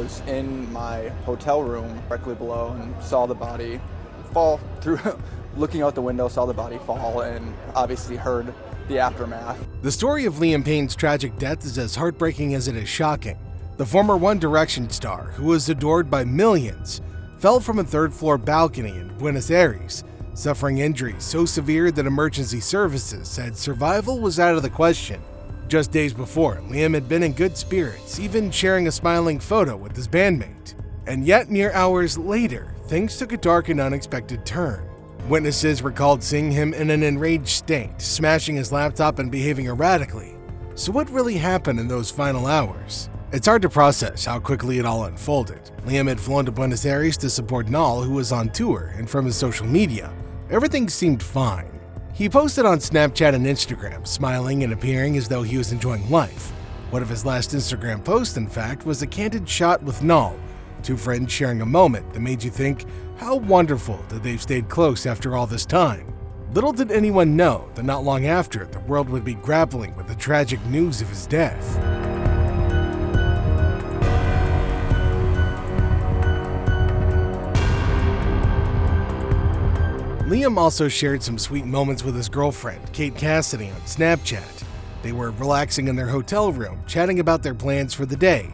was in my hotel room directly below and saw the body fall through, looking out the window, saw the body fall, and obviously heard the aftermath. The story of Liam Payne's tragic death is as heartbreaking as it is shocking. The former One Direction star, who was adored by millions, fell from a third-floor balcony in Buenos Aires, suffering injuries so severe that emergency services said survival was out of the question. Just days before, Liam had been in good spirits, even sharing a smiling photo with his bandmate. And yet, mere hours later, things took a dark and unexpected turn. Witnesses recalled seeing him in an enraged state, smashing his laptop and behaving erratically. So what really happened in those final hours? It's hard to process how quickly it all unfolded. Liam had flown to Buenos Aires to support Nall, who was on tour, and from his social media, everything seemed fine. He posted on Snapchat and Instagram, smiling and appearing as though he was enjoying life. One of his last Instagram posts, in fact, was a candid shot with Nall, two friends sharing a moment that made you think how wonderful that they've stayed close after all this time. Little did anyone know that not long after, the world would be grappling with the tragic news of his death. Liam also shared some sweet moments with his girlfriend, Kate Cassidy, on Snapchat. They were relaxing in their hotel room, chatting about their plans for the day.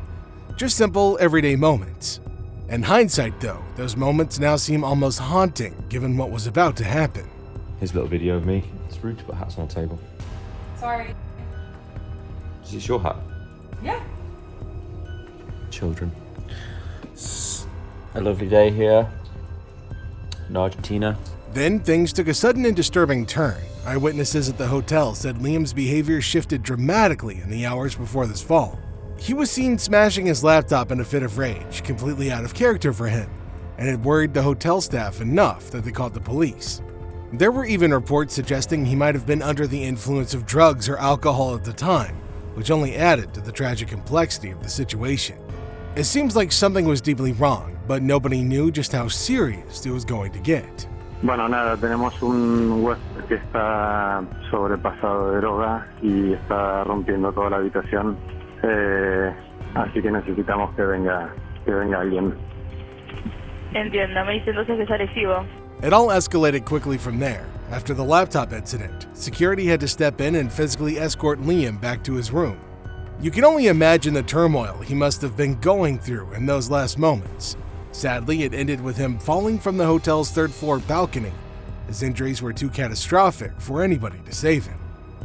Just simple, everyday moments. In hindsight, though, those moments now seem almost haunting, given what was about to happen. Here's a little video of me. It's rude to put hats on the table. Sorry. Is this your hat? Yeah. Children. It's a lovely day here in Argentina. Then things took a sudden and disturbing turn. Eyewitnesses at the hotel said Liam's behavior shifted dramatically in the hours before this fall. He was seen smashing his laptop in a fit of rage, completely out of character for him, and it worried the hotel staff enough that they called the police. There were even reports suggesting he might have been under the influence of drugs or alcohol at the time, which only added to the tragic complexity of the situation. It seems like something was deeply wrong, but nobody knew just how serious it was going to get. Bueno, nada, tenemos un huésped que está sobrepasado de droga y está rompiendo toda la habitación, así que necesitamos que venga alguien. Entiendo, me dice entonces que es agresivo. It all escalated quickly from there. After the laptop incident, security had to step in and physically escort Liam back to his room. You can only imagine the turmoil he must have been going through in those last moments. Sadly, it ended with him falling from the hotel's third-floor balcony. His injuries were too catastrophic for anybody to save him.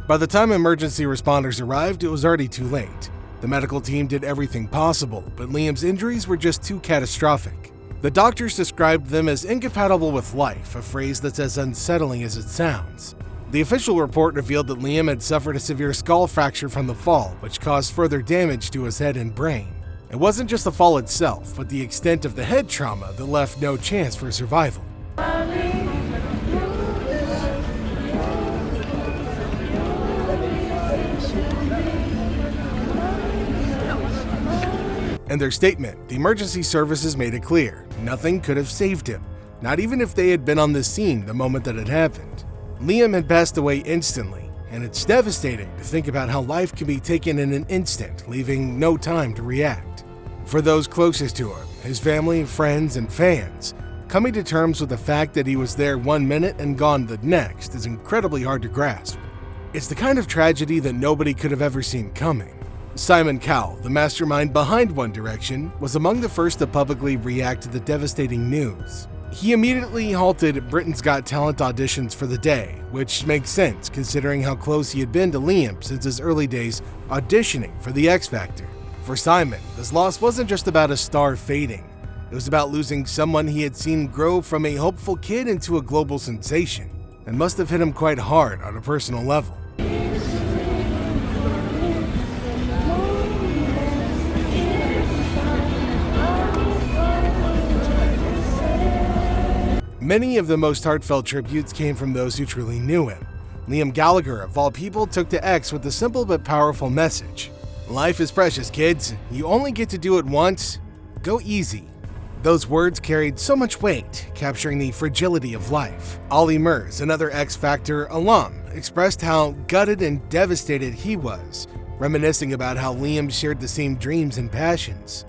By the time emergency responders arrived, it was already too late. The medical team did everything possible, but Liam's injuries were just too catastrophic. The doctors described them as incompatible with life, a phrase that's as unsettling as it sounds. The official report revealed that Liam had suffered a severe skull fracture from the fall, which caused further damage to his head and brain. It wasn't just the fall itself, but the extent of the head trauma that left no chance for survival. In their statement, the emergency services made it clear nothing could have saved him, not even if they had been on the scene the moment that it happened. Liam had passed away instantly, and it's devastating to think about how life can be taken in an instant, leaving no time to react. For those closest to him, his family, friends, and fans, coming to terms with the fact that he was there 1 minute and gone the next is incredibly hard to grasp. It's the kind of tragedy that nobody could have ever seen coming. Simon Cowell, the mastermind behind One Direction, was among the first to publicly react to the devastating news. He immediately halted Britain's Got Talent auditions for the day, which makes sense considering how close he had been to Liam since his early days auditioning for the X Factor. For Simon, this loss wasn't just about a star fading. It was about losing someone he had seen grow from a hopeful kid into a global sensation, and must have hit him quite hard on a personal level. Many of the most heartfelt tributes came from those who truly knew him. Liam Gallagher, of all people, took to X with a simple but powerful message. Life is precious, kids. You only get to do it once. Go easy. Those words carried so much weight, capturing the fragility of life. Ollie Murs, another X Factor alum, expressed how gutted and devastated he was, reminiscing about how Liam shared the same dreams and passions.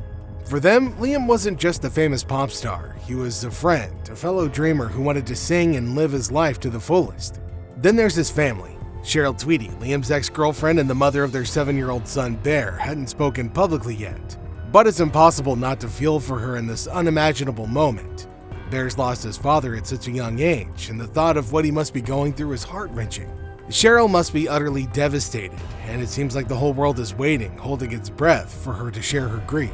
For them, Liam wasn't just a famous pop star. He was a friend, a fellow dreamer who wanted to sing and live his life to the fullest. Then there's his family. Cheryl Tweedy, Liam's ex-girlfriend and the mother of their 7-year-old son Bear, hadn't spoken publicly yet. But it's impossible not to feel for her in this unimaginable moment. Bear's lost his father at such a young age, and the thought of what he must be going through is heart-wrenching. Cheryl must be utterly devastated, and it seems like the whole world is waiting, holding its breath for her to share her grief.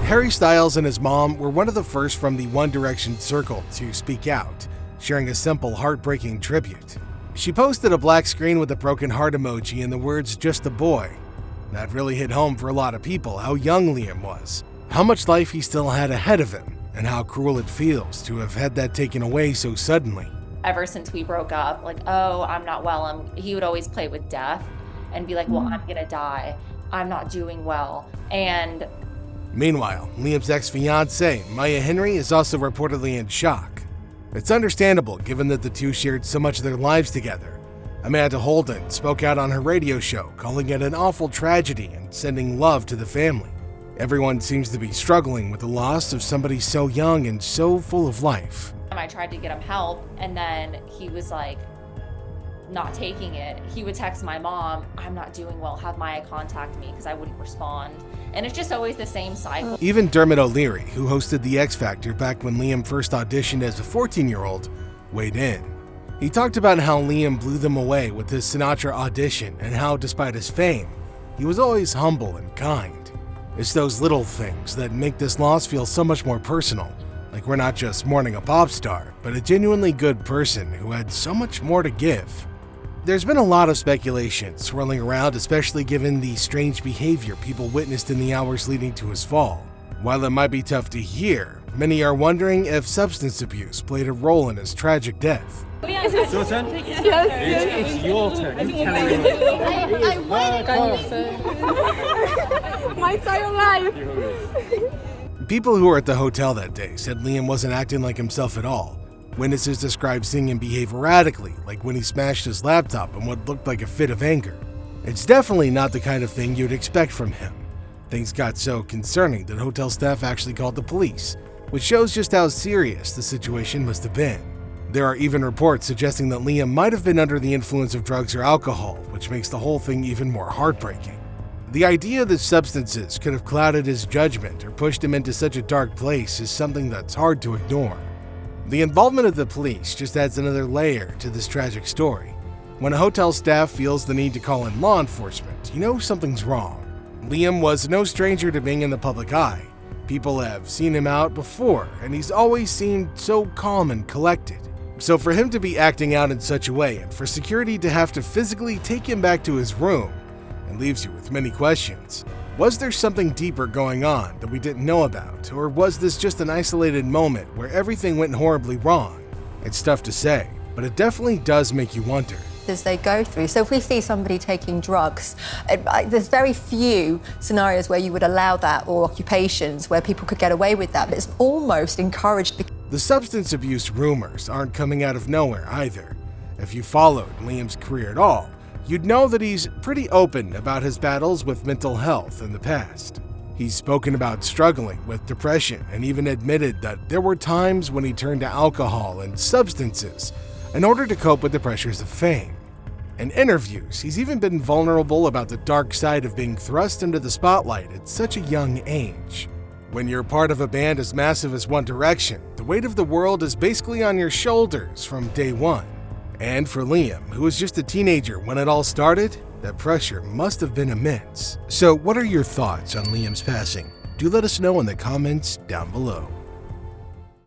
Harry Styles and his mom were one of the first from the One Direction circle to speak out, sharing a simple, heartbreaking tribute. She posted a black screen with a broken heart emoji and the words, "Just a boy." That really hit home for a lot of people how young Liam was, how much life he still had ahead of him, and how cruel it feels to have had that taken away so suddenly. Ever since we broke up, like, oh, I'm not well, he would always play with death and be like, well, I'm gonna die, I'm not doing well. And meanwhile, Liam's ex-fiancée, Maya Henry, is also reportedly in shock. It's understandable given that the two shared so much of their lives together. Amanda Holden spoke out on her radio show, calling it an awful tragedy and sending love to the family. Everyone seems to be struggling with the loss of somebody so young and so full of life. I tried to get him help, and then he was like, not taking it. He would text my mom, I'm not doing well, have Maya contact me, because I wouldn't respond. And it's just always the same cycle. Even Dermot O'Leary, who hosted The X Factor back when Liam first auditioned as a 14-year-old, weighed in. He talked about how Liam blew them away with his Sinatra audition and how, despite his fame, he was always humble and kind. It's those little things that make this loss feel so much more personal, like we're not just mourning a pop star, but a genuinely good person who had so much more to give. There's been a lot of speculation swirling around, especially given the strange behavior people witnessed in the hours leading to his fall. While it might be tough to hear, many are wondering if substance abuse played a role in his tragic death. It's your turn? Yes. It's your turn. You I my entire life. People who were at the hotel that day said Liam wasn't acting like himself at all. Witnesses described seeing him behave erratically, like when he smashed his laptop in what looked like a fit of anger. It's definitely not the kind of thing you'd expect from him. Things got so concerning that hotel staff actually called the police, which shows just how serious the situation must have been. There are even reports suggesting that Liam might have been under the influence of drugs or alcohol, which makes the whole thing even more heartbreaking. The idea that substances could have clouded his judgment or pushed him into such a dark place is something that's hard to ignore. The involvement of the police just adds another layer to this tragic story. When a hotel staff feels the need to call in law enforcement, you know something's wrong. Liam was no stranger to being in the public eye. People have seen him out before, and he's always seemed so calm and collected. So for him to be acting out in such a way, and for security to have to physically take him back to his room, it leaves you with many questions. Was there something deeper going on that we didn't know about, or was this just an isolated moment where everything went horribly wrong? It's tough to say, but it definitely does make you wonder. As they go through. So if we see somebody taking drugs, there's very few scenarios where you would allow that, or occupations where people could get away with that, but it's almost encouraged. The substance abuse rumors aren't coming out of nowhere either. If you followed Liam's career at all, you'd know that he's pretty open about his battles with mental health in the past. He's spoken about struggling with depression and even admitted that there were times when he turned to alcohol and substances in order to cope with the pressures of fame. In interviews, he's even been vulnerable about the dark side of being thrust into the spotlight at such a young age. When you're part of a band as massive as One Direction, the weight of the world is basically on your shoulders from day one. And for Liam, who was just a teenager when it all started, that pressure must have been immense. So what are your thoughts on Liam's passing? Do let us know in the comments down below.